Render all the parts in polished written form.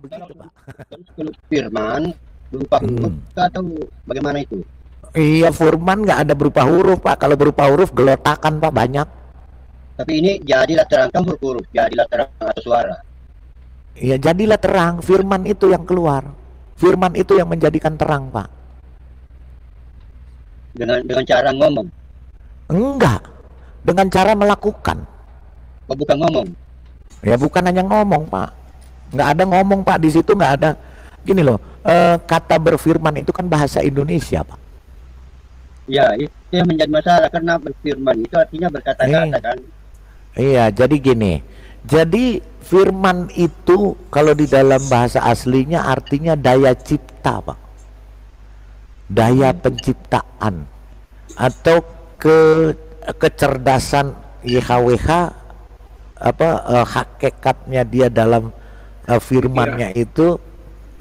Begitu, Pak. Terus kalau firman berupa huruf Hmm. atau bagaimana itu? Iya, firman nggak ada berupa huruf, Pak. Kalau berupa huruf gelotakan, Pak, banyak. Tapi ini jadilah terangkan huruf-huruf, jadilah terang atau suara Iya, jadilah terang. Firman itu yang keluar. Firman itu yang menjadikan terang, Pak. dengan cara ngomong. Enggak. Dengan cara melakukan. Oh, bukan ngomong. Ya, bukan hanya ngomong, Pak. Nggak ada ngomong, Pak. Di situ nggak ada. Gini loh, kata berfirman itu kan bahasa Indonesia, Pak. Ya, itu yang menjadi masalah karena berfirman itu artinya berkata-kata kan. Iya, jadi gini. Jadi firman itu kalau di dalam bahasa aslinya artinya daya cipta, Pak. Daya penciptaan atau kecerdasan YHWH, hakikatnya dia dalam firmannya itu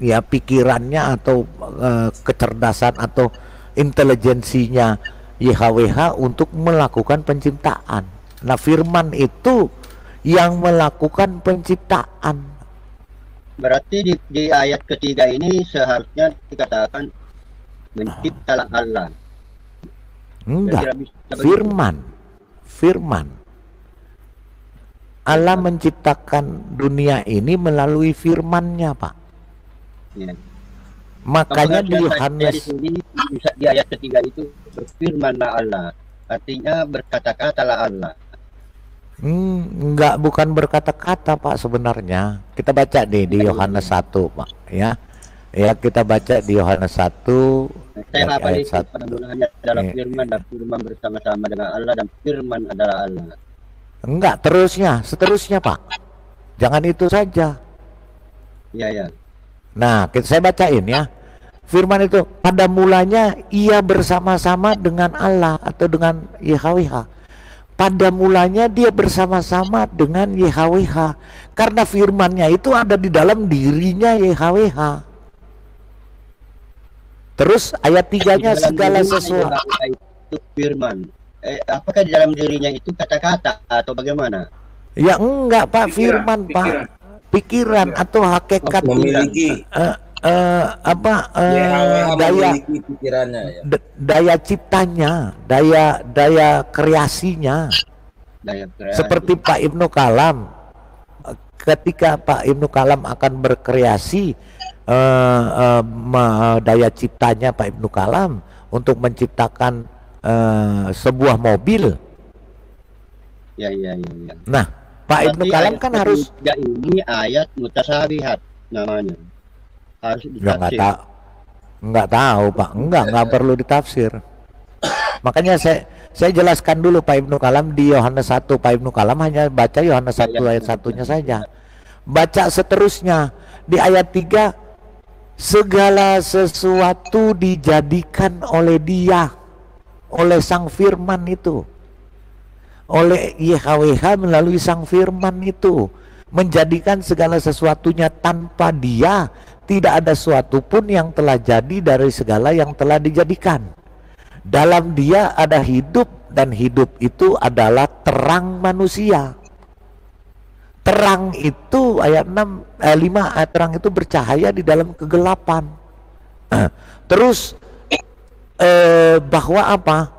ya pikirannya atau kecerdasan atau intelijensinya YHWH untuk melakukan penciptaan. Nah, firman itu yang melakukan penciptaan. Berarti di ayat ketiga ini seharusnya dikatakan menciptalah Allah. Enggak, Bisa firman Allah menciptakan dunia ini melalui firman-Nya, Pak. ya. Makanya di Di Yohanes sini bisa di ayat ketiga itu berfirmanlah Allah, artinya berkata-katalah Allah. enggak, bukan berkata-kata, Pak, sebenarnya. Kita baca nih di Yohanes 1, Pak, ya. Ya, kita baca di Yohanes 1 Saya dari hafal ayat itu 1. pada mulanya adalah firman dan firman bersama-sama dengan Allah dan firman adalah Allah. Enggak, seterusnya, Pak. Jangan itu saja. Ya, ya. Nah, saya bacain ya. Firman itu pada mulanya ia bersama-sama dengan Allah atau dengan YHWH. Pada mulanya dia bersama-sama dengan YHWH. Karena firmannya itu ada di dalam dirinya YHWH. Terus ayat 3-nya segala sesuatu. Itu firman. Apakah di dalam dirinya itu kata-kata atau bagaimana? Ya enggak, Pak, firman, Pak. Pikiran atau hakikat memiliki daya pikirannya ya. daya ciptanya, daya kreasinya. Seperti Pak Ibnu Kalam, ketika Pak Ibnu Kalam akan berkreasi, daya ciptanya Pak Ibnu Kalam untuk menciptakan sebuah mobil. Ya. Nah, Pak Ibnu Kalam kan harus ini ayat mutasabihat namanya. Harus ditafsir. Enggak tahu, Pak. Enggak perlu ditafsir. Makanya saya jelaskan dulu Pak Ibnu Kalam di Yohanes 1. Pak Ibnu Kalam hanya baca Yohanes 1 ayat 1-nya saja. Baca seterusnya di ayat 3, segala sesuatu dijadikan oleh Dia, oleh Sang Firman itu. Oleh YHWH melalui Sang Firman itu menjadikan segala sesuatunya. Tanpa Dia tidak ada sesuatu pun yang telah jadi dari segala yang telah dijadikan. Dalam Dia ada hidup dan hidup itu adalah terang manusia. Terang itu ayat 5, terang itu bercahaya di dalam kegelapan. Terus bahwa apa?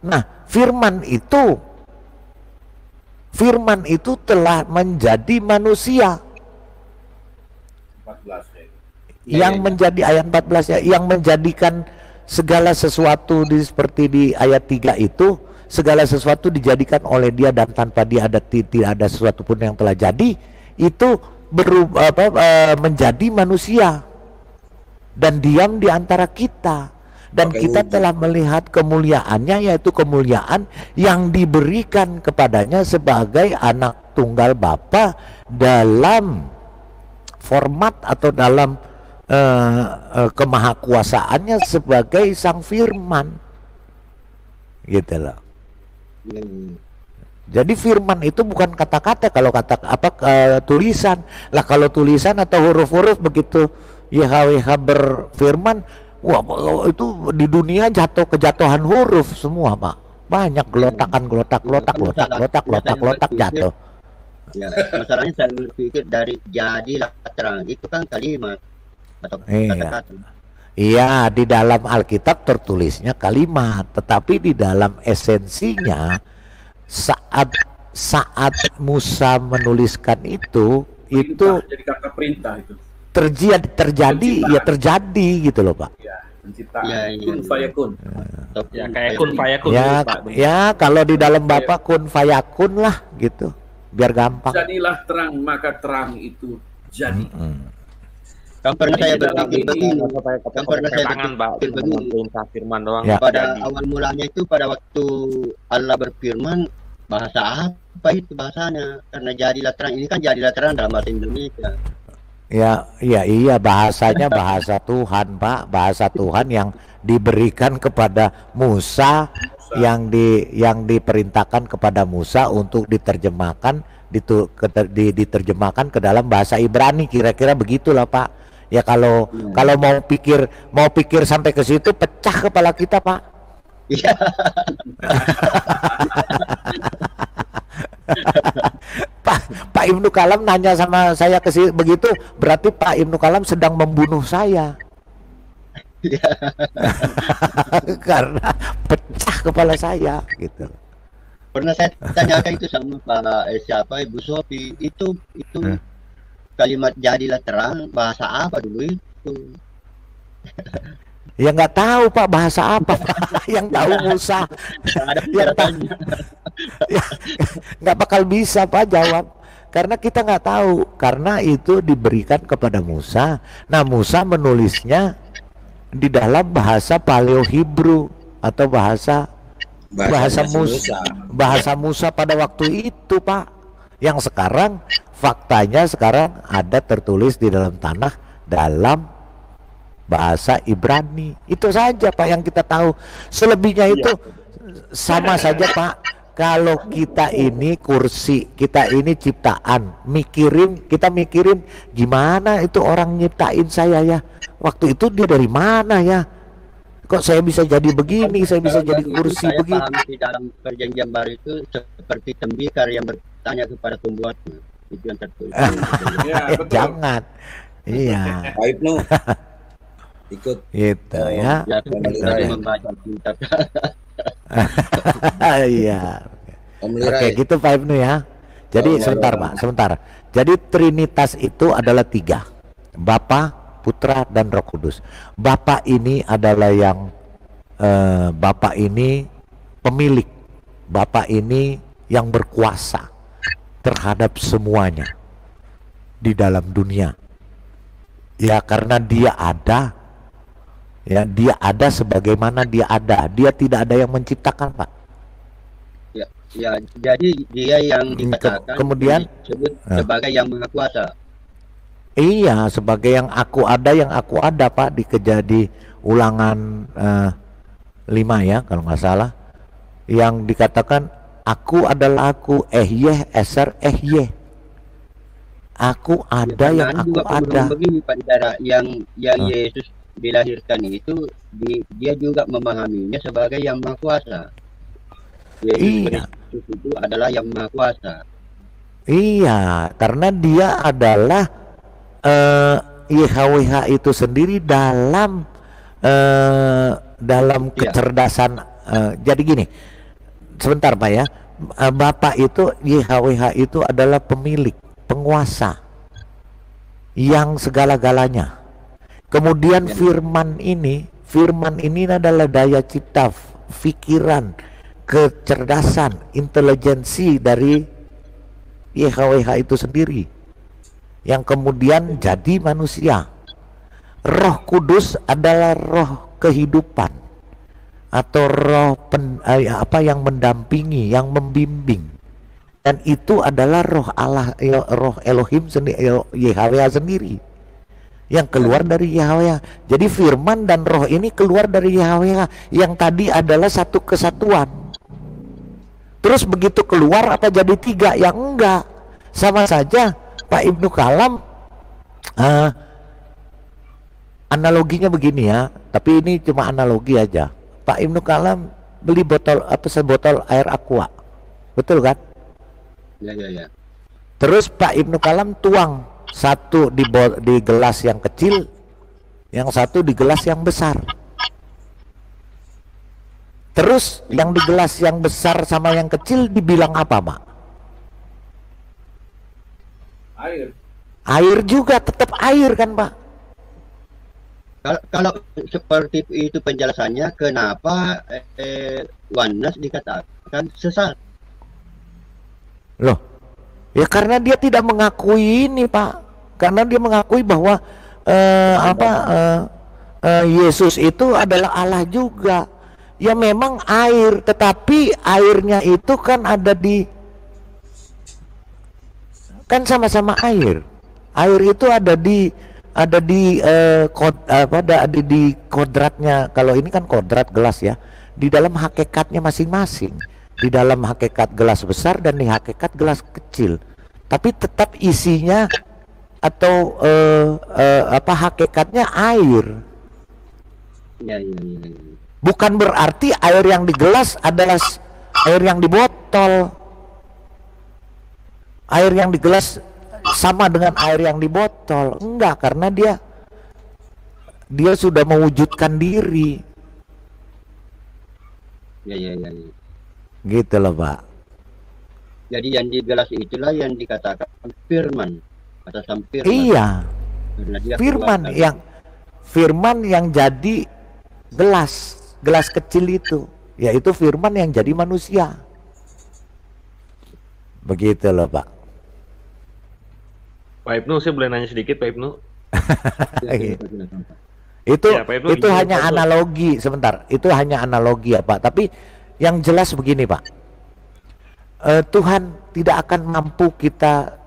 Nah, firman itu telah menjadi manusia. 14 ya. Yang menjadi ayat 14 ya, yang menjadikan segala sesuatu seperti di ayat 3 itu, segala sesuatu dijadikan oleh Dia dan tanpa Dia tidak ada sesuatu pun yang telah jadi, itu menjadi manusia dan diam di antara kita. Dan kita telah melihat kemuliaannya, yaitu kemuliaan yang diberikan kepadanya sebagai anak tunggal Bapa dalam format atau dalam kemahakuasaannya sebagai Sang Firman, gitu loh. Jadi firman itu bukan kata-kata. Kalau tulisan lah, kalau tulisan atau huruf-huruf begitu YHWH berfirman, wah, itu di dunia kejatuhan huruf semua, Pak. Banyak gelotak jatuh. Ya, masalahnya saya berpikir dari jadilah terang itu kan kalimat atau Iya. kata-kata. Iya, di dalam Alkitab tertulisnya kalimat, tetapi di dalam esensinya saat saat Musa menuliskan itu Perintah, jadi kata perintah itu. terjadi ya terjadi gitu loh Pak. Ya, penciptaan. Ya, iya. Kun fayakun. Ya kayak kun fayakun Ya, dulu, Pak. ya kalau di dalam Bapak kun fayakun lah gitu, biar gampang. Jadilah terang, maka terang itu jadi. Kan pernah saya Di dalam berpikir ini, begini. Atau kayak Kan pernah saya tangan, Pak, berpikir dengan begini. perintah firman doang. Ya. Pada Jadi. awal mulanya itu pada waktu Allah berfirman, bahasa apa itu bahasanya? Karena jadilah terang, ini kan jadilah terang dalam bahasa Indonesia. Ya, iya bahasanya bahasa Tuhan Pak, bahasa Tuhan yang diberikan kepada Musa, yang diperintahkan kepada Musa untuk diterjemahkan diterjemahkan ke dalam bahasa Ibrani, kira-kira begitulah Pak. Ya kalau mau pikir sampai ke situ pecah kepala kita Pak. Iya. Pak Ibnu Kalam nanya sama saya begitu, berarti Pak Ibnu Kalam sedang membunuh saya. Karena pecah kepala saya gitu. Pernah saya tanyakan itu sama siapa Ibu Sofi, itu kalimat jadilah terang bahasa apa dulu itu? Ya nggak tahu Pak bahasa apa Pak. Yang tahu Musa. Ada Yang tahu. Ya, nggak bakal bisa Pak jawab, karena kita nggak tahu, karena itu diberikan kepada Musa. Nah Musa menulisnya di dalam bahasa Paleo Hebrew atau bahasa Musa pada waktu itu Pak, yang sekarang faktanya sekarang ada tertulis di dalam tanah dalam bahasa Ibrani. Itu saja Pak yang kita tahu. Selebihnya itu sama saja Pak. Kalau kita ini kursi, kita ini ciptaan, kita mikirin gimana itu orang nyiptain saya ya. Waktu itu dia dari mana ya? Kok saya bisa jadi begini, saya bisa jadi kursi saya begini. paham di dalam perjanjian baru itu seperti tembikar yang bertanya kepada pembuatnya. Itu yang tertulis. Ya, betul. Jangan. Iya. Pak Ibnu ikut Gitu ya. Ya, saya membaca kitab. Iya. Om Oke Lirai. gitu Pak Ibnu ya. Jadi sebentar Pak, sebentar. Jadi Trinitas itu adalah 3, Bapa, Putra, dan Roh Kudus. Bapa ini adalah Bapa ini pemilik, Bapa ini yang berkuasa terhadap semuanya di dalam dunia. Ya karena dia ada, ya dia ada sebagaimana dia ada. Dia tidak ada yang menciptakan Pak. Ya, jadi dia yang dikatakan kemudian disebut sebagai yang maha kuasa. Iya, sebagai yang aku ada Pak, di Ulangan 5 ya kalau nggak salah, yang dikatakan aku adalah aku, ehyeh eser ehyeh, aku ada yang aku ada. Begini Pak Dara, yang Yesus dilahirkan itu dia juga memahaminya sebagai yang maha kuasa. Iya. Yesus itu adalah yang maha kuasa. Iya, karena dia adalah YHWH itu sendiri dalam kecerdasan. Jadi gini, sebentar Pak ya, Bapak itu YHWH itu adalah pemilik, penguasa yang segala-galanya. Kemudian firman ini adalah daya cipta, pikiran, kecerdasan, intelijensi dari YHWH itu sendiri, yang kemudian jadi manusia. Roh Kudus adalah roh kehidupan atau roh yang mendampingi, yang membimbing, dan itu adalah roh Allah, roh Elohim sendiri, YHWH sendiri yang keluar dari YHWH. Jadi firman dan roh ini keluar dari YHWH yang tadi adalah satu kesatuan. Terus begitu keluar apa jadi 3? Ya enggak, sama saja Pak Ibnu Kalam. Analoginya begini ya, tapi ini cuma analogi aja. Pak Ibnu Kalam beli sebotol air aqua, betul kan? Ya. Terus Pak Ibnu Kalam tuang satu di gelas yang kecil, yang satu di gelas yang besar. Terus yang di gelas yang besar sama yang kecil dibilang apa, Pak? Air. Air juga, tetap air kan, Pak? Kalau seperti itu penjelasannya, kenapa oneness dikatakan sesat? Loh, ya karena dia tidak mengakui ini, Pak. Karena dia mengakui bahwa Yesus itu adalah Allah juga. Ya memang air, tetapi airnya itu kan kan sama-sama air. Air itu ada di kodratnya. Kalau ini kan kodrat gelas ya, di dalam hakikatnya masing-masing. Di dalam hakikat gelas besar dan di hakikat gelas kecil. Tapi tetap isinya atau hakikatnya air. Ya. Bukan berarti air yang di gelas adalah air yang di botol. Air yang di gelas sama dengan air yang di botol. Enggak, karena dia sudah mewujudkan diri. Ya. Gitu loh, Pak. Jadi yang di gelas itulah yang dikatakan firman atau sang firman. Iya. Karena dia Firman yang jadi gelas kecil itu, yaitu firman yang jadi manusia. Begitu loh, Pak. Pak Ibnu, saya boleh nanya sedikit, Pak Ibnu? Itu Ya, Pak Ibnu, itu hanya analogi, sebentar. Itu hanya analogi ya, Pak. Tapi yang jelas begini, Pak. Tuhan tidak akan mampu kita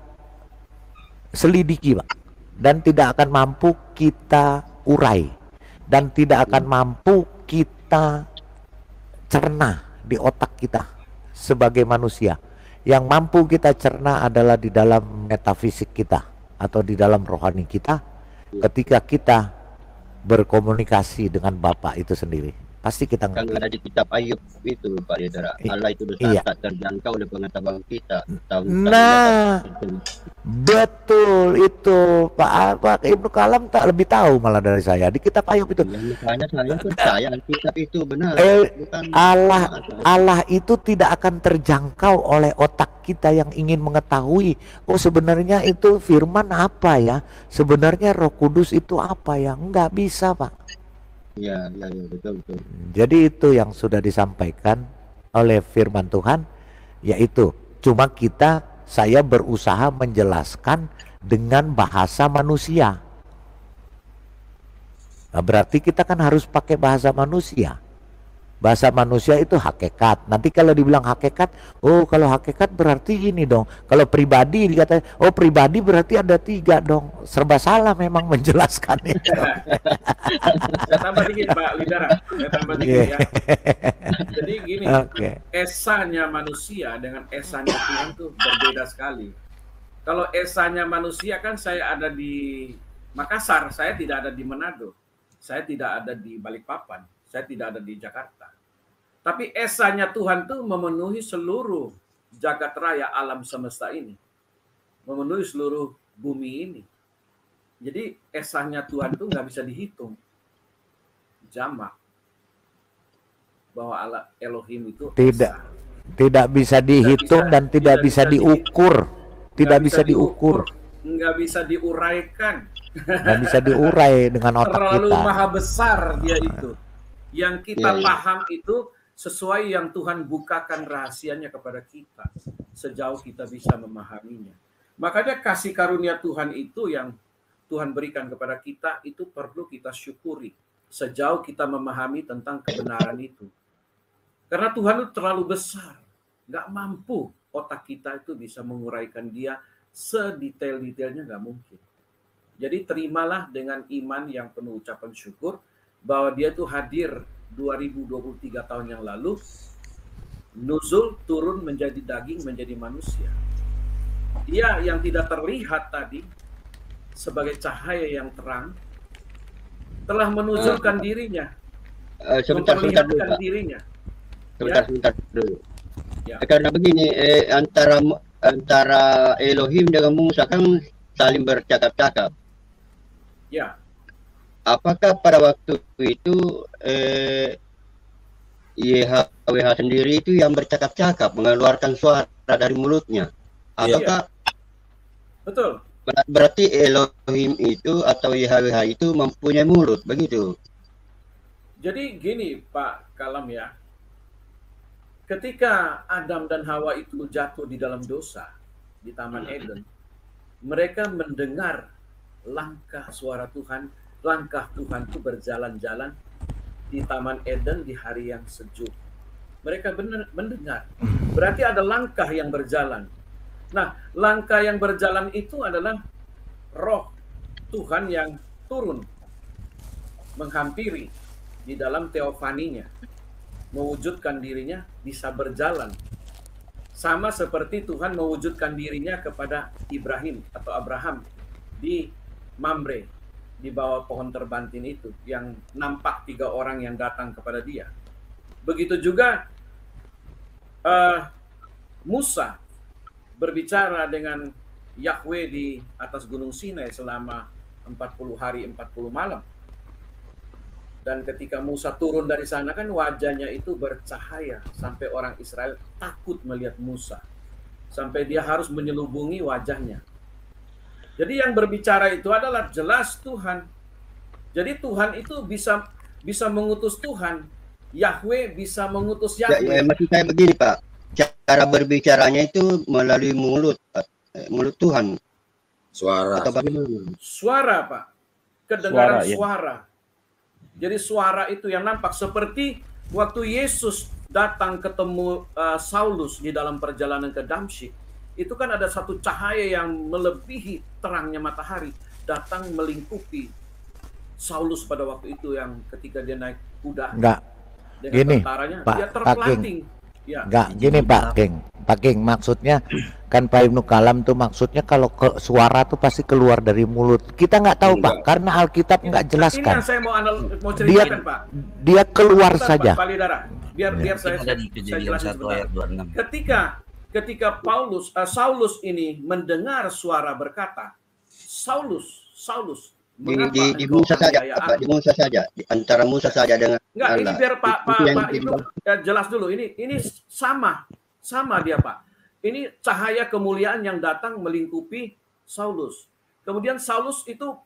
selidiki, Pak. Dan tidak akan mampu kita urai. Dan tidak akan mampu kita cerna di otak kita sebagai manusia. Yang mampu kita cerna adalah di dalam metafisik kita atau di dalam rohani kita, ketika kita berkomunikasi dengan Bapa itu sendiri. Pasti kita Kan ngerti. ada di kitab Ayub itu, Pak Yedara. Allah itu Iya. tak terjangkau oleh pengetahuan kita. Nah, betul itu Pak Ibnu Kalam tak lebih tahu malah dari saya di kitab Ayub itu. Ya, makanya saya percaya kitab itu benar. Bukan Allah itu tidak akan terjangkau oleh otak kita yang ingin mengetahui, oh sebenarnya itu firman apa ya, sebenarnya Roh Kudus itu apa ya, nggak bisa, Pak. Ya, betul. Jadi itu yang sudah disampaikan oleh firman Tuhan, yaitu cuma saya berusaha menjelaskan dengan bahasa manusia. Nah, berarti kita kan harus pakai bahasa manusia. Bahasa manusia itu hakikat. Nanti kalau dibilang hakikat, oh kalau hakikat berarti gini dong. Kalau pribadi dikatakan, oh pribadi berarti ada 3 dong. Serba salah memang menjelaskan itu. Saya tambah dikit, Pak Lidara. Saya tambah dikit ya. Jadi gini, esanya manusia dengan esanya Tuhan itu berbeda sekali. Kalau esanya manusia kan saya ada di Makassar, saya tidak ada di Manado. Saya tidak ada di Balikpapan. Saya tidak ada di Jakarta. Tapi esanya Tuhan tuh memenuhi seluruh jagat raya alam semesta ini. Memenuhi seluruh bumi ini. Jadi esanya Tuhan tuh nggak bisa dihitung. Jamak. Bahwa Allah Elohim itu tidak bisa dihitung dan tidak bisa diukur. Tidak bisa diukur. Nggak bisa diuraikan. Nggak bisa diurai dengan otak kita. Terlalu maha besar dia itu. Yang kita paham itu sesuai yang Tuhan bukakan rahasianya kepada kita. Sejauh kita bisa memahaminya. Makanya kasih karunia Tuhan itu yang Tuhan berikan kepada kita itu perlu kita syukuri. Sejauh kita memahami tentang kebenaran itu. Karena Tuhan itu terlalu besar. Nggak mampu otak kita itu bisa menguraikan dia sedetail-detailnya, nggak mungkin. Jadi terimalah dengan iman yang penuh ucapan syukur bahwa dia tuh hadir 2023 tahun yang lalu, nuzul turun menjadi daging, menjadi manusia. Dia yang tidak terlihat tadi sebagai cahaya yang terang telah menunjukkan dirinya, Sebentar memperlihatkan dulu, Pak. dirinya. Sebentar dulu. Ya. Karena begini, antara antara Elohim dengan Musa kan saling bercakap-cakap. Ya, Apakah pada waktu itu YHWH sendiri itu yang bercakap-cakap, mengeluarkan suara dari mulutnya? Apakah betul. berarti Elohim itu atau YHWH itu mempunyai mulut, begitu? Jadi gini Pak Kalam ya, ketika Adam dan Hawa itu jatuh di dalam dosa di Taman Eden, mereka mendengar langkah suara Tuhan, langkah Tuhan itu berjalan-jalan di Taman Eden di hari yang sejuk. Mereka mendengar, berarti ada langkah yang berjalan. Nah, langkah yang berjalan itu adalah roh Tuhan yang turun, menghampiri di dalam teofaninya, mewujudkan dirinya bisa berjalan. Sama seperti Tuhan mewujudkan dirinya kepada Ibrahim atau Abraham di Mamre, di bawah pohon terbantin itu, yang nampak 3 orang yang datang kepada dia. Begitu juga Musa berbicara dengan Yahweh di atas Gunung Sinai selama 40 hari 40 malam. Dan ketika Musa turun dari sana kan wajahnya itu bercahaya sampai orang Israel takut melihat Musa. Sampai dia harus menyelubungi wajahnya. Jadi yang berbicara itu adalah jelas Tuhan. Jadi Tuhan itu bisa mengutus Tuhan. Yahweh bisa mengutus Yahweh. Maksud saya begini Pak, cara berbicaranya itu melalui mulut Tuhan. Suara. Atau bagaimana? Suara Pak, kedengaran Suara, ya. suara. Jadi suara itu yang nampak seperti waktu Yesus datang ketemu Saulus di dalam perjalanan ke Damsyik. Itu kan ada satu cahaya yang melebihi terangnya matahari datang melingkupi Saulus pada waktu itu, yang ketika dia naik kuda Enggak. dengan Gini, tentaranya, Pak dia King. terpelanting. Ya. Enggak, gini Pak King, maksudnya kan Pak Ibnu Kalam tuh maksudnya kalau suara tuh pasti keluar dari mulut. Kita nggak tahu Pak, karena Alkitab nggak Ini jelaskan. yang saya mau ceritakan Pak. Dia keluar Bentar, saja. Pak Lidara. Biar saya Ada di saya Kejadian jelasin 1 sebentar. ayat 26. Ketika Saulus ini mendengar suara berkata, Saulus, mengapa Di engkau Musa saja, aniaya Pak, aku?" di Musa saja, di antara Musa saja dengan Enggak, ini Allah. biar Pak Itu yang Ibnu jelas dulu. Ini sama dia Pak. Ini cahaya kemuliaan yang datang melingkupi Saulus. Kemudian Saulus itu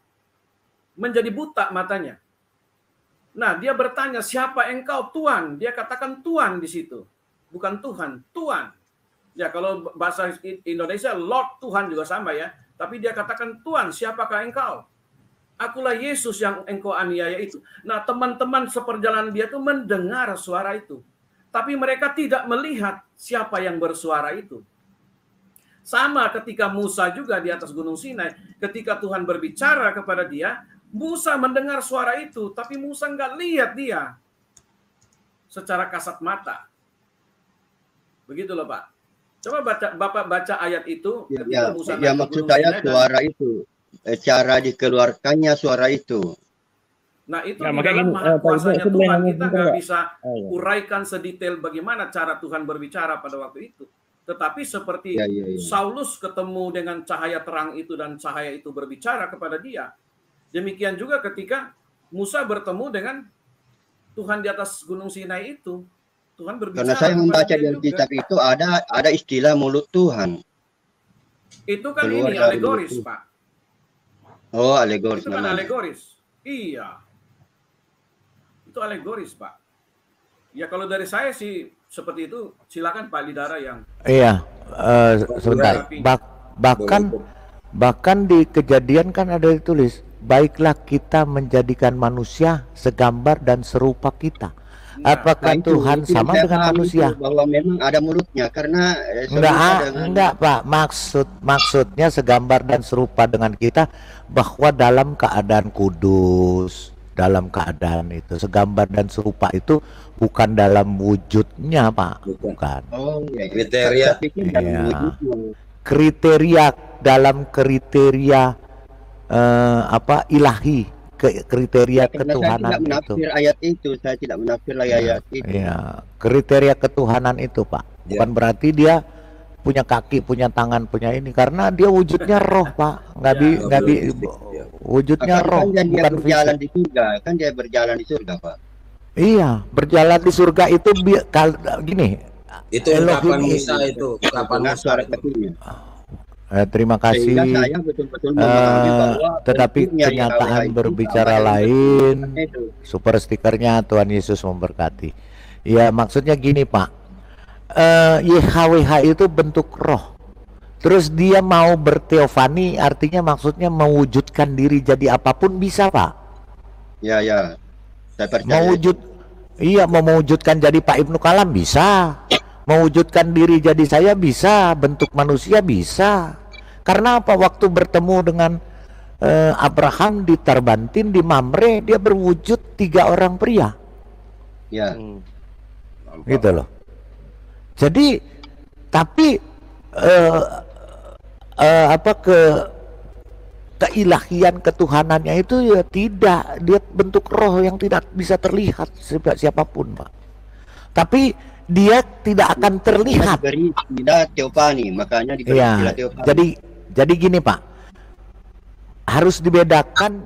menjadi buta matanya. Nah, dia bertanya, "Siapa engkau, Tuhan?" Dia katakan Tuhan di situ. Bukan Tuhan, Tuhan. Ya, kalau bahasa Indonesia Lord Tuhan juga sama ya. Tapi dia katakan, "Tuhan, siapakah engkau?" "Akulah Yesus yang engkau aniaya itu." Nah, teman-teman seperjalanan dia itu mendengar suara itu. Tapi mereka tidak melihat siapa yang bersuara itu. Sama ketika Musa juga di atas Gunung Sinai. Ketika Tuhan berbicara kepada dia, Musa mendengar suara itu. Tapi Musa nggak lihat dia secara kasat mata. Begitu loh Pak. Coba Bapak baca ayat itu. Ya, Musa ya naik ke maksud Gunung saya Sinai suara itu, cara dikeluarkannya suara itu. Nah itu Ya, di makanya dalam gini, maha Pak, kuasanya itu boleh Tuhan, nanya kita sebentar, nggak Pak? bisa Oh, iya. uraikan sedetail bagaimana cara Tuhan berbicara pada waktu itu. Tetapi seperti Ya. Saulus ketemu dengan cahaya terang itu dan cahaya itu berbicara kepada dia. Demikian juga ketika Musa bertemu dengan Tuhan di atas Gunung Sinai itu. Tuhan berbicara. Karena saya kepada membaca dia di juga. Alkitab itu ada istilah mulut Tuhan. Itu kan keluar ini dari alegoris, mulut. Pak. Oh, alegoris Itu kan namanya. alegoris. Iya. Itu alegoris, Pak. Ya kalau dari saya sih seperti itu, silakan Pak Lidara yang Iya, sebentar. Bahkan di Kejadian kan ada ditulis, baiklah kita menjadikan manusia segambar dan serupa kita. Apakah itu Tuhan yang sama saya dengan pahami manusia? itu, bahwa memang ada mulutnya karena Enggak Pak, maksudnya segambar dan serupa dengan kita, bahwa dalam keadaan kudus, dalam keadaan itu segambar dan serupa itu bukan dalam wujudnya Pak, bukan. Oh, ya. Kriteria. Saya pikir dalam Iya. wujudnya. Kriteria ilahi, kriteria Karena saya ketuhanan tidak itu. menafsir ayat itu, saya tidak menafsir ayat itu. Iya, kriteria ketuhanan itu Pak. Bukan berarti dia punya kaki, punya tangan, punya ini, karena dia wujudnya roh, Pak. Wujudnya roh, Kan dia bukan berjalan fisik. di surga, kan dia berjalan di surga, Pak. Iya, berjalan di surga itu gini. Itu ungkapan Elohim Musa itu, ungkapan Dengar Musa suara itu. kecilnya. Terima Sehingga kasih. saya betul-betul memahami bahwa Tetapi bentuknya kenyataan Yahweh itu berbicara sama yang lain. itu. Super stikernya Tuhan Yesus memberkati. Ya, maksudnya gini, Pak. YHWH itu bentuk roh. Terus dia mau berteofani, artinya maksudnya mewujudkan diri jadi apapun bisa, Pak. Ya, ya. Saya percaya. Mau mewujudkan jadi Pak Ibnu Kalam bisa. Mewujudkan diri jadi saya bisa, bentuk manusia bisa. Karena apa? Waktu bertemu dengan Abraham di Tarbantin, di Mamre, dia berwujud 3 orang pria. Ya. Gitu loh. Jadi tapi keilahian ketuhanannya itu ya tidak, dia bentuk roh yang tidak bisa terlihat siapapun, Pak. Tapi dia tidak akan terlihat. Diberi istilah teofani, makanya diberi istilah Ya, teofani. jadi gini, Pak. Harus dibedakan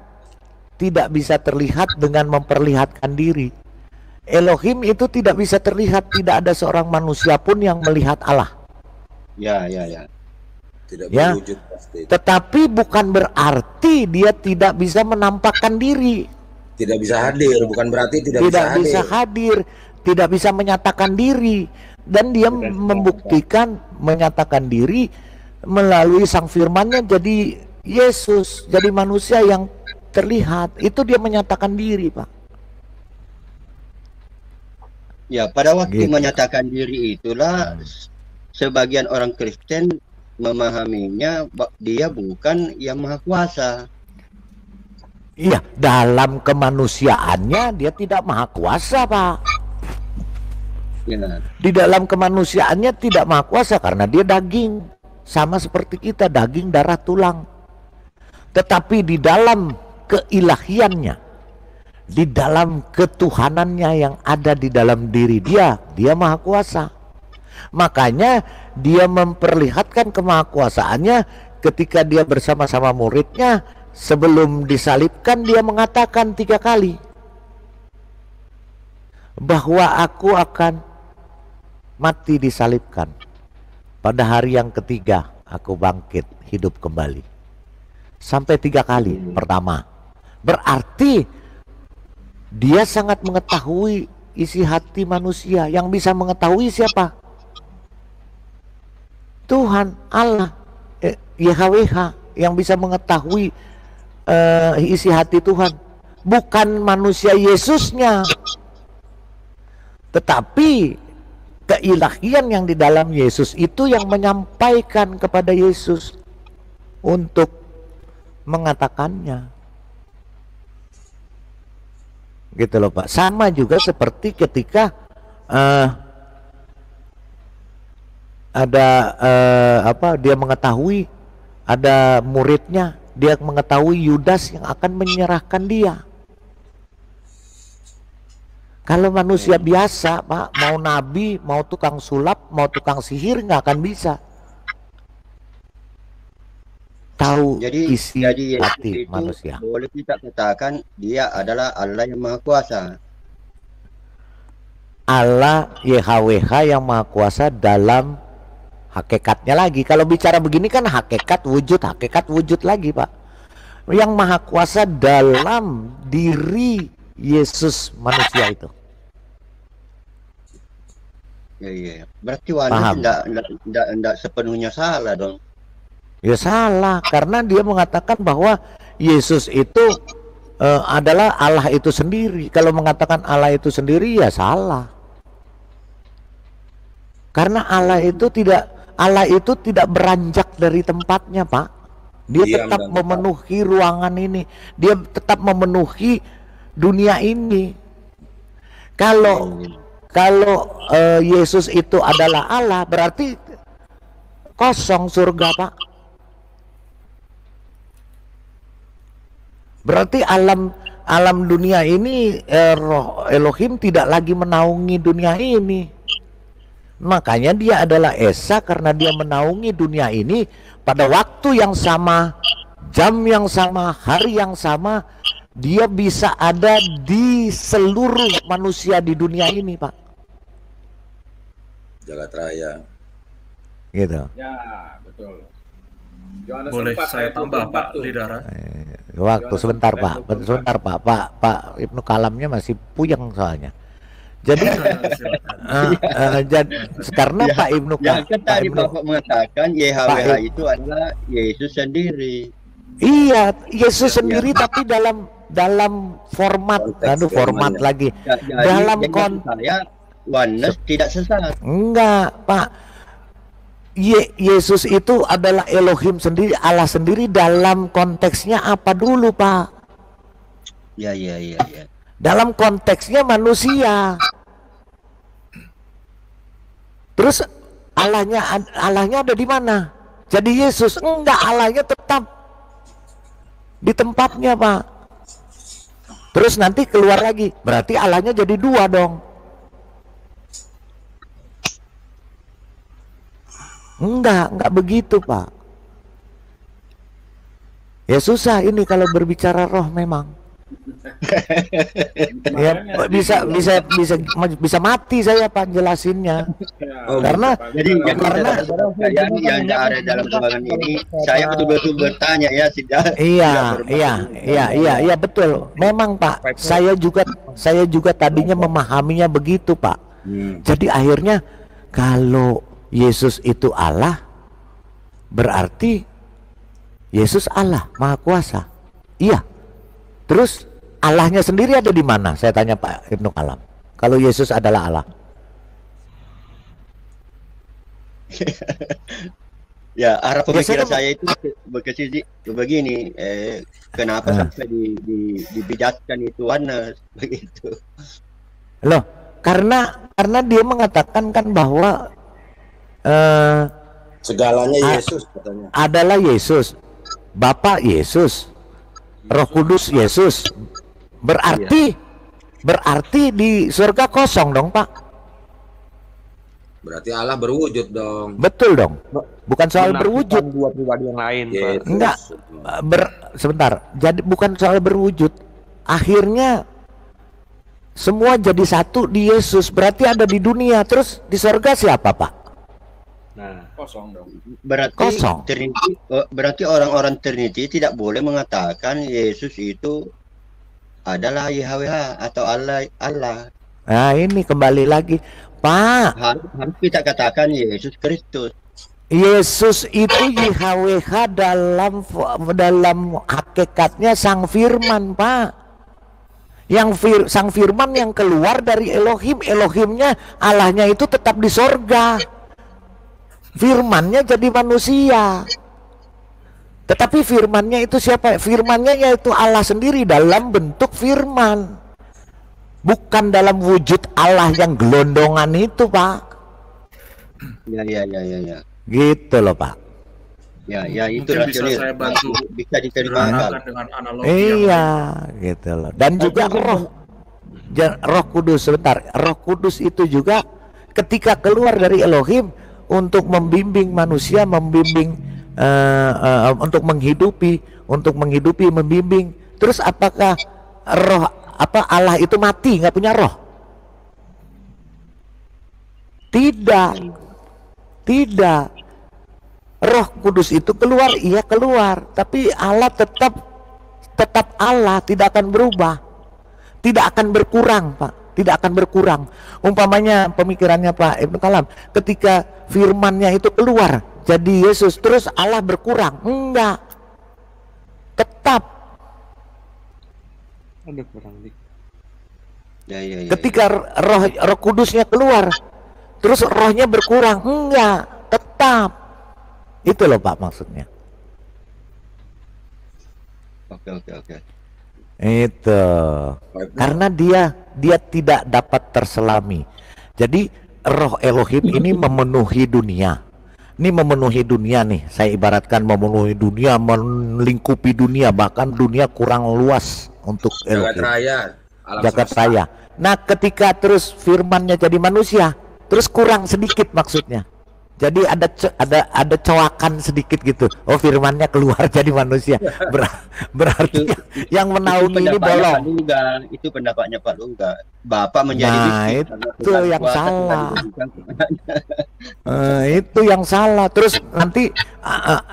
tidak bisa terlihat dengan memperlihatkan diri. Elohim itu tidak bisa terlihat, tidak ada seorang manusia pun yang melihat Allah. Ya, ya, ya. Tidak Ya. berwujud pasti. Tetapi bukan berarti dia tidak bisa menampakkan diri. Tidak bisa hadir, bukan berarti tidak bisa hadir. Tidak bisa menyatakan diri, dan dia membuktikan menyatakan diri melalui sang firman-Nya jadi Yesus, jadi manusia yang terlihat. Itu dia menyatakan diri, Pak. Ya, pada waktu Gitu. menyatakan diri itulah sebagian orang Kristen memahaminya dia bukan yang maha kuasa. Iya, dalam kemanusiaannya dia tidak maha kuasa, Pak. Ya. Di dalam kemanusiaannya tidak maha kuasa karena dia daging, sama seperti kita, daging, darah, tulang. Tetapi di dalam keilahiannya, di dalam ketuhanannya yang ada di dalam diri dia maha kuasa. Makanya dia memperlihatkan kemahakuasaannya ketika dia bersama-sama muridnya. Sebelum disalibkan dia mengatakan 3 kali bahwa aku akan mati disalibkan, pada hari yang ketiga aku bangkit hidup kembali. Sampai 3 kali. Pertama, berarti dia sangat mengetahui isi hati manusia. Yang bisa mengetahui siapa? Tuhan Allah, YHWH, yang bisa mengetahui isi hati Tuhan, bukan manusia Yesusnya, tetapi keilahian yang di dalam Yesus itu yang menyampaikan kepada Yesus untuk mengatakannya. Gitu loh, Pak. Sama juga seperti ketika dia mengetahui ada muridnya, dia mengetahui Yudas yang akan menyerahkan dia. Kalau manusia biasa, Pak, mau nabi, mau tukang sulap, mau tukang sihir, nggak akan bisa tahu isi hati itu manusia. boleh kita katakan dia adalah Allah yang maha kuasa. Allah YHWH yang maha kuasa dalam hakikatnya lagi. Kalau bicara begini kan hakikat wujud lagi, Pak. Yang maha kuasa dalam diri Yesus manusia itu. Ya. Berarti wanita tidak sepenuhnya salah dong. Ya salah, karena dia mengatakan bahwa Yesus itu adalah Allah itu sendiri. Kalau mengatakan Allah itu sendiri ya salah. Karena Allah itu tidak beranjak dari tempatnya, Pak. Dia tetap memenuhi ruangan ini. Dia tetap memenuhi dunia ini. Kalau Yesus itu adalah Allah, berarti kosong surga, Pak. Berarti alam dunia ini, roh Elohim tidak lagi menaungi dunia ini. Makanya dia adalah Esa karena dia menaungi dunia ini pada waktu yang sama, jam yang sama, hari yang sama. Dia bisa ada di seluruh manusia di dunia ini, Pak. Jagat raya. Gitu. Ya, betul. Yohanes Boleh 4 saya ayat tambah 24 Pak tuh. Lidara? Waktu sebentar Pak, sebentar Pak Ibnu Kalamnya masih puyeng soalnya. Jadi karena Ya, Pak Ibnu yang kan Pak tadi Ibnu, Bapak mengatakan YHWH Pak- itu adalah Yesus sendiri. iya Yesus Ya, sendiri tapi dalam format, Konteks aduh format firman-Nya. lagi Jadi dalam maksud saya oneness tidak sesat. enggak Pak. Yesus itu adalah Elohim sendiri, Allah sendiri dalam konteksnya apa dulu Pak? Ya. Dalam konteksnya manusia. Terus Allahnya ada di mana? Jadi Yesus enggak, Allahnya tetap di tempatnya Pak. Terus nanti keluar lagi, berarti Allahnya jadi dua dong. Enggak begitu Pak. Ya susah ini kalau berbicara roh memang. Ya bisa mati saya Pak jelasinnya. Oh, Karena Jadi karena yang ada dalam ruangan ini, saya betul-betul bertanya ya, tidak. Iya betul. Memang Pak, saya juga tadinya memahaminya begitu Pak. Jadi akhirnya kalau Yesus itu Allah, berarti Yesus Allah Maha Kuasa. Iya. Terus Allahnya sendiri ada di mana? Saya tanya Pak Ibnu Kalam. Kalau Yesus adalah Allah. Ya, arah pemikiran saya- saya itu begini, kenapa sampai dibidaskan itu oneness begitu. Loh, karena dia mengatakan kan bahwa Segalanya Yesus katanya. adalah Yesus, Bapa Yesus, Roh Kudus Yesus. Berarti di surga kosong dong Pak. Berarti Allah berwujud dong. Betul dong. Bukan soal berwujud. Dua pribadi yang lain, Pak. Yesus. Enggak. Sebentar. Jadi bukan soal berwujud. Akhirnya semua jadi satu di Yesus. Berarti ada di dunia. Terus di surga siapa Pak? Nah, Kosong dong. Berarti Kosong. berarti orang-orang Trinity tidak boleh mengatakan Yesus itu adalah YHWH atau Allah. Nah ini kembali lagi Pak. Harus kita katakan Yesus Kristus. Yesus itu YHWH dalam hakikatnya Sang Firman Pak. Sang Firman yang keluar dari Elohim. Elohimnya Allahnya itu tetap di sorga. Firmannya jadi manusia. Tetapi firmannya itu siapa? Firmannya yaitu Allah sendiri dalam bentuk firman. Bukan dalam wujud Allah yang gelondongan itu Pak. Ya. Gitu loh Pak. Ya itu Mungkin bisa rasional. saya bantu Bisa diterima akal. Sederhanakan dengan analogi yang Iya gitu loh. Dan juga Roh Kudus sebentar. Roh Kudus itu juga ketika keluar dari Elohim untuk membimbing manusia, untuk menghidupi, membimbing. Terus apakah Allah itu mati, nggak punya roh? Tidak. Roh Kudus itu keluar, iya keluar, tapi Allah tetap Allah, tidak akan berubah, tidak akan berkurang Pak, tidak akan berkurang. Umpamanya pemikirannya Pak Ibnu Kalam, ketika firmannya itu keluar jadi Yesus, terus Allah berkurang? Enggak, tetap. ada kurang dikit. Ya. Ketika roh kudusnya keluar terus rohnya berkurang? Enggak, tetap. Itu loh Pak maksudnya. Oke. Itu karena dia tidak dapat terselami. Jadi roh Elohim ini memenuhi dunia. Ini memenuhi dunia nih. Saya ibaratkan memenuhi dunia, melingkupi dunia, bahkan dunia kurang luas untuk Jagat Elohim. raya. Alam Jagat semesta. raya. Nah, ketika terus firmannya jadi manusia, terus kurang sedikit maksudnya. Jadi ada coakan sedikit gitu. Oh, firmannya keluar jadi manusia. Berarti yang menaungi ini bolong. Itu pendapatnya Pak Lungga. Bapak menjadi miskin. Itu yang salah. Itu yang salah. Terus nanti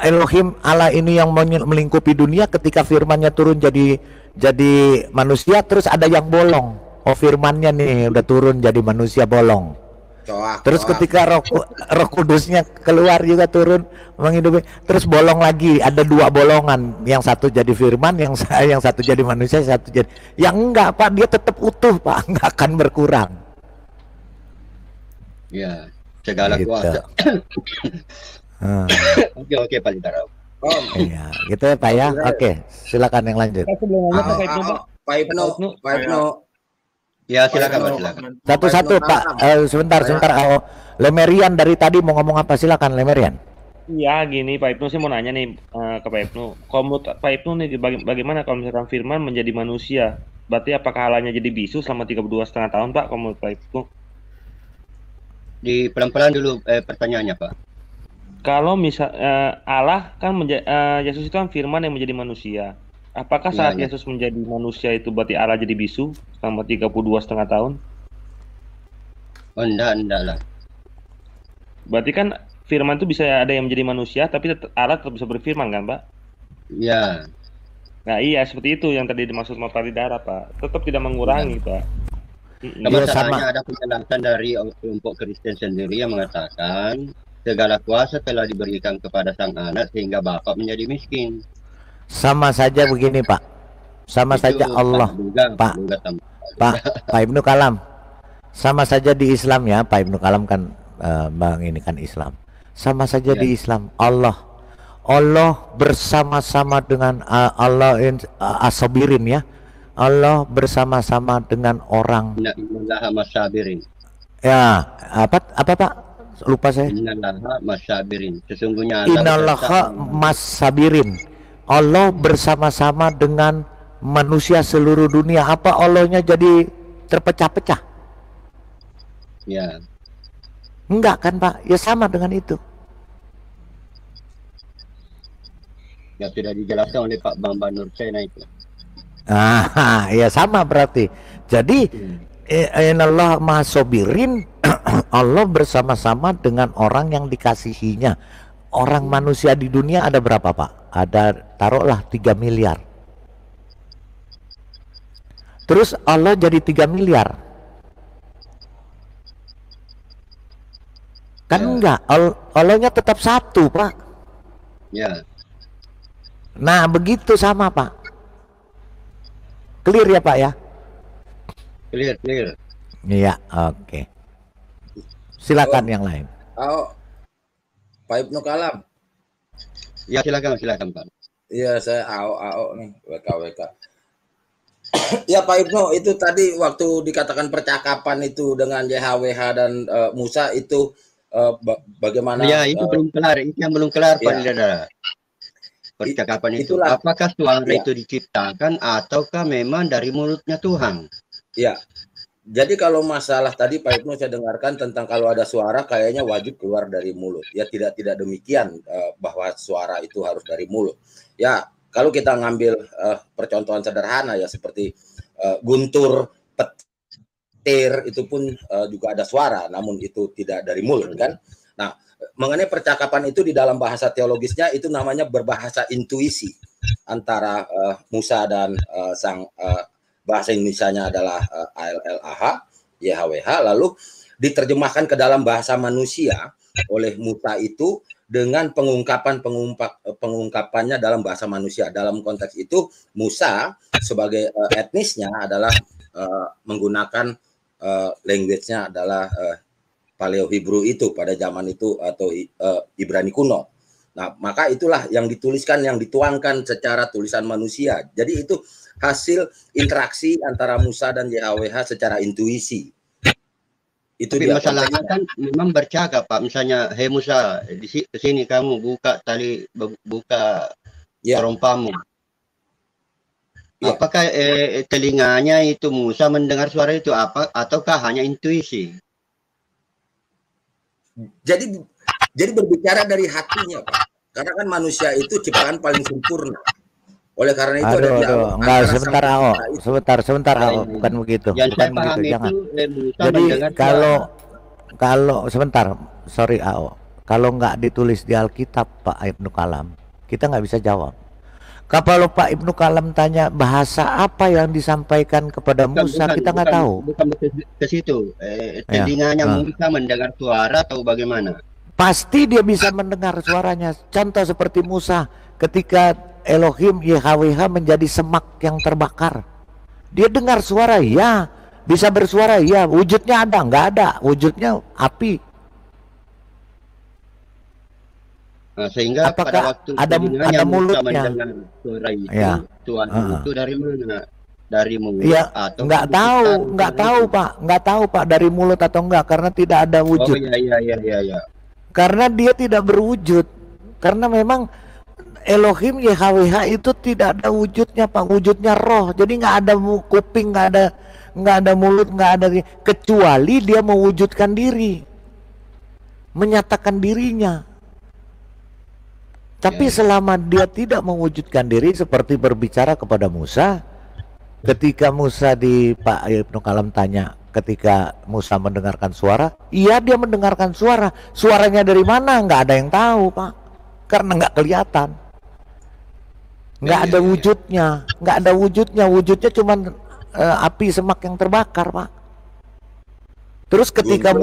Elohim Allah ini yang melingkupi dunia, ketika firmannya turun jadi manusia, terus ada yang bolong. Oh, firmannya nih udah turun jadi manusia bolong. Terus ketika Roh Kudusnya keluar juga turun menghidupi, terus bolong lagi, ada 2 bolongan, yang satu jadi firman, yang satu jadi manusia, satu jadi yang enggak Pak, dia tetap utuh Pak, enggak akan berkurang. Ya, segala gitu. kuasa. Oke Pak Lintara. Iya, gitu ya Pak ya. Oke, silakan yang lanjut. Pak Ibnu. Ya, silakan Pak, silakan. Satu-satu Pak. Sebentar. Lemerian dari tadi mau ngomong apa? Silakan Lemerian. Iya, gini Pak Ibnu, saya mau nanya nih ke Pak Ibnu. Kalau menurut Pak Ibnu nih, bagaimana kalau misalkan firman menjadi manusia? Berarti apakah Allahnya jadi bisu selama 32,5 tahun Pak? Kalau menurut Pak Ibnu? Di pelan-pelan dulu pertanyaannya Pak. Kalau misal Allah kan Yesus itu kan firman yang menjadi manusia. Apakah saat Yesus menjadi manusia itu berarti Allah jadi bisu selama 32,5 tahun? Oh, enggak lah. Berarti kan firman itu bisa ada yang menjadi manusia, tapi Allah tetap bisa berfirman kan, Pak? Iya. Nah iya, seperti itu yang tadi dimaksud Pak Lintara, Pak. Tetap tidak mengurangi, Pak. Masalahnya ada penjelasan dari kelompok Kristen sendiri yang mengatakan segala kuasa telah diberikan kepada sang anak sehingga Bapa menjadi miskin. Sama saja begini Pak, sama itu saja Allah Pak Ibnu Kalam, sama saja di Islam ya, Pak Ibnu Kalam kan bang ini kan Islam, sama saja di Islam Allah bersama-sama dengan Allah as-sabirin ya, Allah bersama-sama dengan orang ya apa Pak, lupa saya. Innallaha mas-sabirin, sesungguhnya Innallaha mas-sabirin, Allah bersama-sama dengan manusia seluruh dunia. Apa Allahnya jadi terpecah-pecah? Ya. Enggak kan Pak? Ya sama dengan itu. Ya sudah dijelaskan oleh Pak Bambang Nursena itu. Ya sama berarti. Jadi Innallaha mas-sabirin, Allah bersama-sama dengan orang yang dikasihinya. Orang manusia di dunia ada berapa Pak? Ada taruhlah 3 miliar. Terus Allah jadi 3 miliar. Kan enggak, Allahnya tetap satu Pak. Ya. Nah begitu sama Pak. Clear ya Pak ya? Clear. Iya, oke. Silakan yang lain. Pak Ibnu Kalam. Ya silakan Pak. Iya, saya AO nih, WK. Ya Pak Ibnu, itu tadi waktu dikatakan percakapan itu dengan YHWH dan Musa itu bagaimana? Ya, itu belum kelar. Itu yang belum kelar Pak Lintara. Percakapan itu. Apakah suara itu diciptakan ataukah memang dari mulutnya Tuhan? Ya. Jadi kalau masalah tadi Pak Ibnu saya dengarkan tentang kalau ada suara kayaknya wajib keluar dari mulut. Ya tidak demikian bahwa suara itu harus dari mulut. Ya kalau kita ngambil percontohan sederhana ya seperti guntur, petir itu pun juga ada suara, namun itu tidak dari mulut kan. Nah mengenai percakapan itu di dalam bahasa teologisnya itu namanya berbahasa intuisi antara Musa dan sang bahasa Indonesianya adalah ALLAH, YHWH, lalu diterjemahkan ke dalam bahasa manusia oleh Musa itu dengan pengungkapannya dalam bahasa manusia. Dalam konteks itu Musa sebagai etnisnya adalah menggunakan language-nya adalah Paleo Hebrew itu pada zaman itu atau Ibrani kuno. Nah, maka itulah yang dituliskan, yang dituangkan secara tulisan manusia. Jadi itu hasil interaksi antara Musa dan YHWH secara intuisi. Itu tapi masalahnya kan memang bercakap Pak. Misalnya, hei Musa, di sini kamu buka tali, buka terompamu. Ya. Apakah telinganya itu Musa mendengar suara itu ataukah hanya intuisi? Jadi berbicara dari hatinya, Pak. Karena kan manusia itu ciptaan paling sempurna. Oleh karena itu enggak, sebentar, bukan begitu. Bukan begitu, jangan. Jadi kalau sebentar, sorry AO. Kalau nggak ditulis di Alkitab Pak Ibnu Kalam, kita nggak bisa jawab. Kalau Pak Ibnu Kalam tanya bahasa apa yang disampaikan kepada Musa, kita nggak tahu. Bukan ke situ. Telinganya Musa mendengar suara atau bagaimana? Pasti dia bisa mendengar suaranya. Contoh seperti Musa ketika Elohim YHWH menjadi semak yang terbakar. Dia dengar suara, ya. Bisa bersuara, ya. Wujudnya ada, nggak ada. Wujudnya api. Nah, sehingga apakah pada waktu ada mulutnya? Suara itu, ya. Tuhan itu dari mana? Dari mulut ya, atau nggak tahu Pak, nggak tahu Pak dari mulut atau enggak, karena tidak ada wujud. Oh iya. Karena dia tidak berwujud, karena memang Elohim YHWH itu tidak ada wujudnya Pak, wujudnya roh. Jadi nggak ada kuping, nggak ada mulut, nggak ada, kecuali dia mewujudkan diri, menyatakan dirinya. Tapi selama dia tidak mewujudkan diri seperti berbicara kepada Musa, ketika Musa Pak Ibnu Kalam tanya, ketika Musa mendengarkan suara, iya dia mendengarkan suara. Suaranya dari mana? Nggak ada yang tahu Pak, karena nggak kelihatan. Nggak ada wujudnya, nggak ada wujudnya. Wujudnya cuma api semak yang terbakar Pak. Terus ketika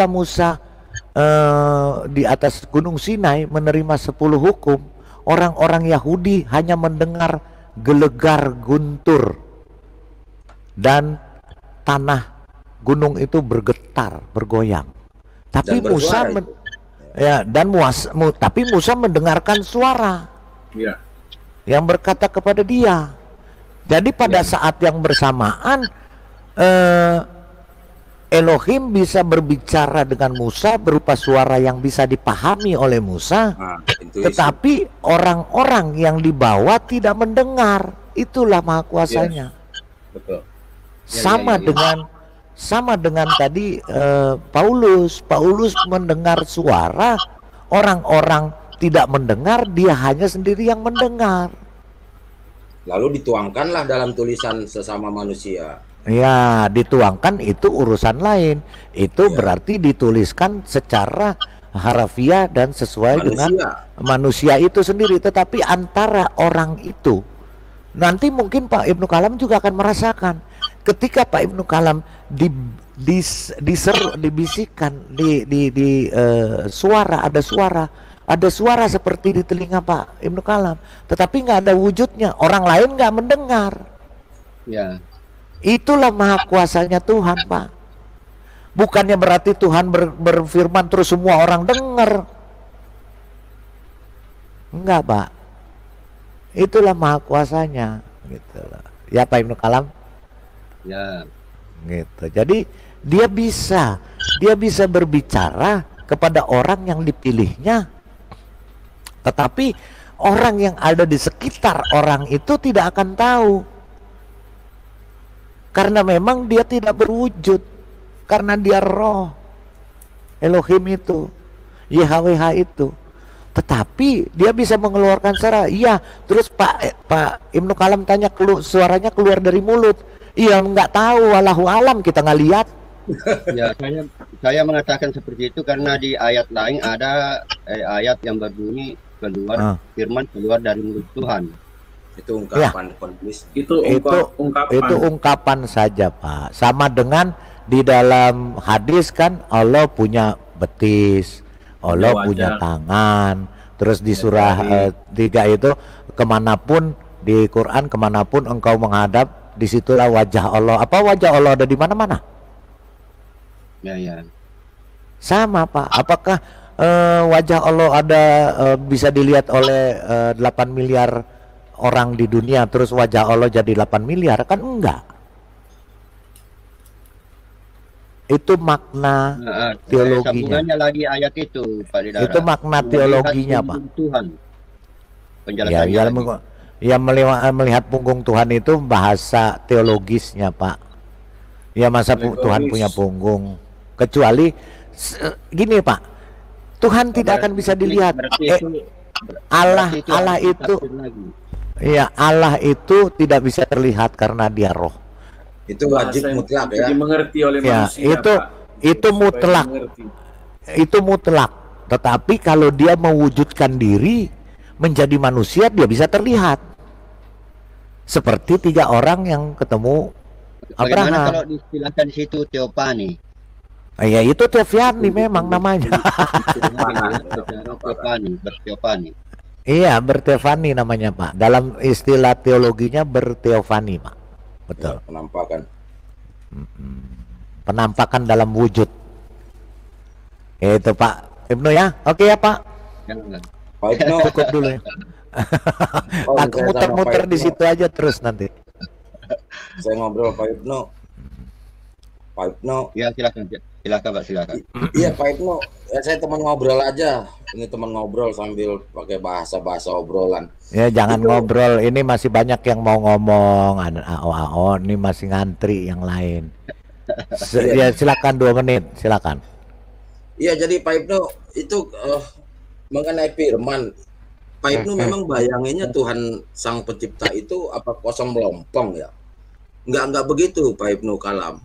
Musa di atas Gunung Sinai menerima 10 hukum, orang-orang Yahudi hanya mendengar gelegar guntur dan tanah gunung itu bergetar, bergoyang. Tapi tapi Musa mendengarkan suara yang berkata kepada dia. Jadi pada saat yang bersamaan Elohim bisa berbicara dengan Musa berupa suara yang bisa dipahami oleh Musa, tetapi orang-orang yang dibawa tidak mendengar. Itulah maha kuasanya. Betul. Sama dengan tadi Paulus mendengar suara, orang-orang tidak mendengar, dia hanya sendiri yang mendengar. Lalu dituangkanlah dalam tulisan sesama manusia. Ya, dituangkan itu urusan lain. Itu berarti dituliskan secara harafiah dan sesuai dengan manusia itu sendiri. Tetapi antara orang itu, nanti mungkin Pak Ibnu Kalam juga akan merasakan ketika Pak Ibnu Kalam dibisikkan ada suara seperti di telinga Pak Ibnu Kalam, tetapi nggak ada wujudnya, orang lain nggak mendengar. Ya. Itulah maha kuasanya Tuhan Pak. Bukannya berarti Tuhan berfirman terus semua orang dengar. Enggak Pak. Itulah maha kuasanya gitu loh. Ya Pak Ibnu Kalam. Ya. Gitu. Jadi dia bisa berbicara kepada orang yang dipilihnya. Tetapi orang yang ada di sekitar orang itu tidak akan tahu. Karena memang dia tidak berwujud, karena dia roh Elohim itu, YHWH itu. Tetapi dia bisa mengeluarkan suara. Iya. Terus Pak Ibnu Kalam tanya, suaranya keluar dari mulut. Iya, nggak tahu, wallahu alam, kita nggak lihat. Ya, saya mengatakan seperti itu karena di ayat lain ada ayat yang berbunyi firman keluar dari mulut Tuhan. Itu ungkapan penulis. Itu ungkapan saja Pak. Sama dengan di dalam hadis kan, Allah punya betis, Allah punya tangan. Terus di surah 3 itu, kemanapun di Quran, kemanapun engkau menghadap, disitulah wajah Allah. Apa wajah Allah ada di mana-mana? Ya. Sama Pak. Apakah wajah Allah ada bisa dilihat oleh 8 miliar orang di dunia, terus wajah Allah jadi 8 miliar? Kan enggak. Itu makna teologinya. Sambungannya lagi ayat itu Pak Lidara. Itu makna teologinya Pak. Tuhan. Penjelasannya melihat punggung Tuhan itu bahasa teologisnya Pak. Ya masa Tuhan punya punggung. Kecuali gini Pak, Tuhan tidak akan bisa dilihat. Allah itu, ya Allah itu tidak bisa terlihat karena Dia roh. Itu wajib mutlak ya. Dimengerti oleh Ya, manusia. itu mutlak. Itu mutlak. Tetapi kalau Dia mewujudkan diri menjadi manusia, Dia bisa terlihat. Seperti 3 orang yang ketemu Bagaimana Abraham. kalau diistilahkan di situ Teopani? Ya itu Teofani memang namanya. Berteopani. Iya, berteofani namanya Pak. Dalam istilah teologinya berteofani Pak. Betul. Ya, penampakan. Penampakan dalam wujud. Itu Pak Ibnu ya. Oke ya Pak. Pak Ibnu, Cukup dulu ya. Aku muter-muter di situ aja terus nanti. Saya ngobrol Pak Ibnu. Pak Ibnu. Ya silakan Pak, silakan. Iya Pak Ibnu, ya saya teman ngobrol aja. Ini teman ngobrol sambil pakai bahasa obrolan. Ya jangan ngobrol. Ini masih banyak yang mau ngomong. Ada AO, ini masih ngantri yang lain. Ya silakan 2 menit, silakan. Iya jadi Pak Ibnu itu mengenai firman. Pak Ibnu memang bayanginnya Tuhan Sang Pencipta itu apa kosong melompong ya? Enggak begitu Pak Ibnu Kalam.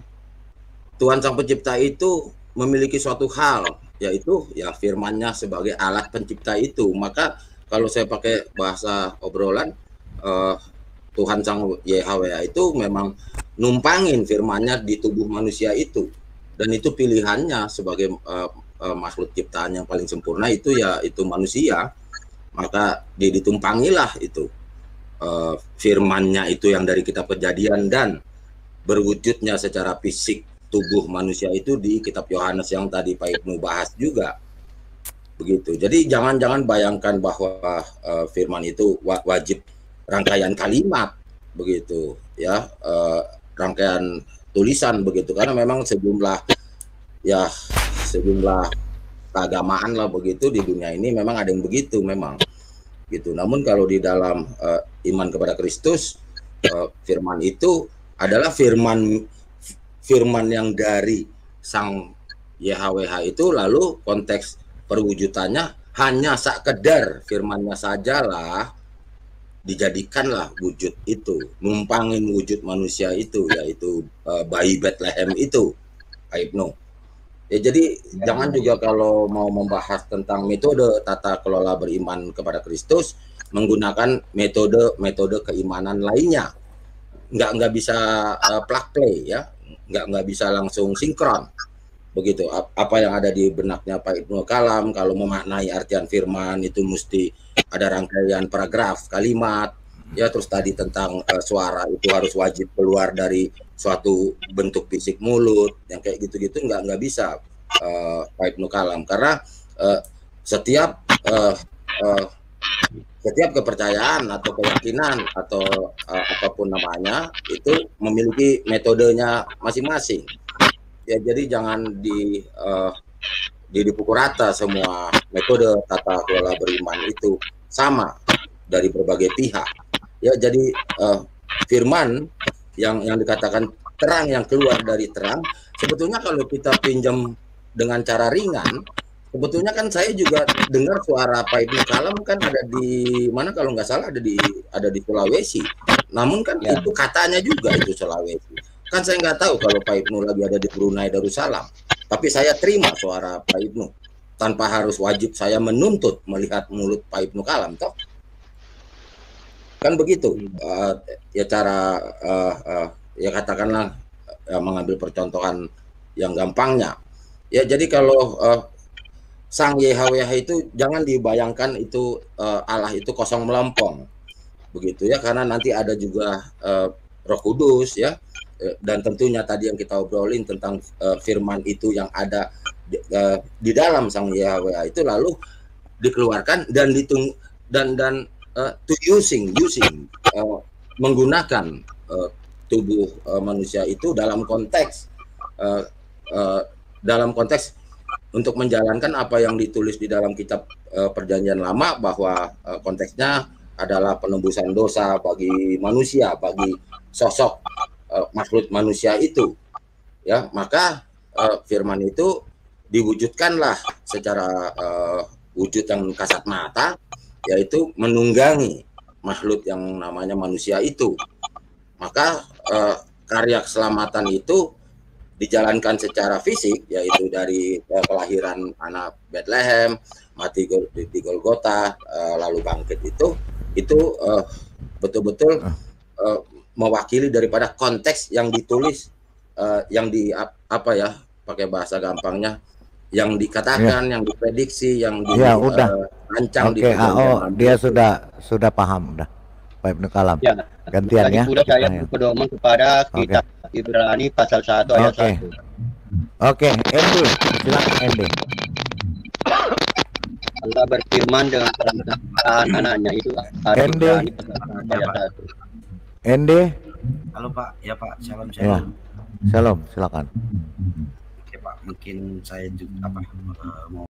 Tuhan Sang Pencipta itu memiliki suatu hal, yaitu ya firman-Nya sebagai alat pencipta itu. Maka kalau saya pakai bahasa obrolan, Tuhan Sang YHWH itu memang numpangin firman-Nya di tubuh manusia itu. Dan itu pilihannya sebagai makhluk ciptaan yang paling sempurna itu ya itu manusia. Maka ditumpangilah itu firman-Nya itu yang dari kitab Kejadian dan berwujudnya secara fisik tubuh manusia itu di kitab Yohanes yang tadi Pak Ibnu bahas juga begitu. Jadi jangan bayangkan bahwa firman itu wajib rangkaian kalimat begitu ya, rangkaian tulisan begitu, karena memang sejumlah keagamaan lah begitu di dunia ini memang ada yang begitu memang gitu. Namun kalau di dalam iman kepada Kristus, firman itu adalah firman yang dari Sang YHWH itu, lalu konteks perwujudannya hanya sekedar firman-Nya sajalah dijadikanlah wujud itu, numpangin wujud manusia itu, yaitu bayi Bethlehem itu, Pak Ibnu. Ya jadi jangan juga kalau mau membahas tentang metode tata kelola beriman kepada Kristus menggunakan metode keimanan lainnya. Nggak bisa plug play ya. Nggak bisa langsung sinkron begitu. Apa yang ada di benaknya Pak Ibnu Kalam kalau memaknai artian firman itu mesti ada rangkaian paragraf kalimat ya, terus tadi tentang suara itu harus wajib keluar dari suatu bentuk fisik mulut yang kayak gitu-gitu nggak bisa Pak Ibnu Kalam, karena setiap kepercayaan atau keyakinan atau apapun namanya itu memiliki metodenya masing-masing. Ya jadi jangan dipukul rata semua metode tata kelola beriman itu sama dari berbagai pihak. Ya jadi firman yang dikatakan terang yang keluar dari terang, sebetulnya kalau kita pinjam dengan cara ringan, sebetulnya kan saya juga dengar suara Pak Ibnu Kalam kan ada di mana kalau nggak salah ada di Sulawesi. Namun kan itu katanya juga itu Sulawesi. Kan saya nggak tahu kalau Pak Ibnu lagi ada di Brunei Darussalam. Tapi saya terima suara Pak Ibnu tanpa harus wajib saya menuntut melihat mulut Pak Ibnu Kalam toh. Kan begitu. Ya cara ya katakanlah mengambil percontohan yang gampangnya. Ya jadi kalau Sang YHWH itu jangan dibayangkan itu Allah itu kosong melompong begitu ya, karena nanti ada juga Roh Kudus ya, dan tentunya tadi yang kita obrolin tentang firman itu yang ada di dalam Sang YHWH itu lalu dikeluarkan dan menggunakan tubuh manusia itu dalam konteks untuk menjalankan apa yang ditulis di dalam kitab Perjanjian Lama, bahwa konteksnya adalah penebusan dosa bagi manusia, bagi sosok makhluk manusia itu. Ya, maka firman itu diwujudkanlah secara wujud yang kasat mata, yaitu menunggangi makhluk yang namanya manusia itu. Maka karya keselamatan itu dijalankan secara fisik, yaitu dari kelahiran anak Bethlehem, mati di Golgota, lalu bangkit itu betul-betul mewakili daripada konteks yang ditulis, yang di apa ya, pakai bahasa gampangnya, yang dikatakan, yang diprediksi, yang dirancang di dia sudah paham dah. Pak Ibnu Kalam. Ya. Gantian Tadi ya. pula saya berpedoman kepada kitab Ibrani pasal 1 ayat 1. Oke, Endi, silakan Endi. Allah berfirman dengan anak-anaknya itu Ibrani pasal 1 ayat 1. Endi. Halo Pak, ya Pak, shalom. Ya. Shalom, silakan. Oke Pak, mungkin saya juga mau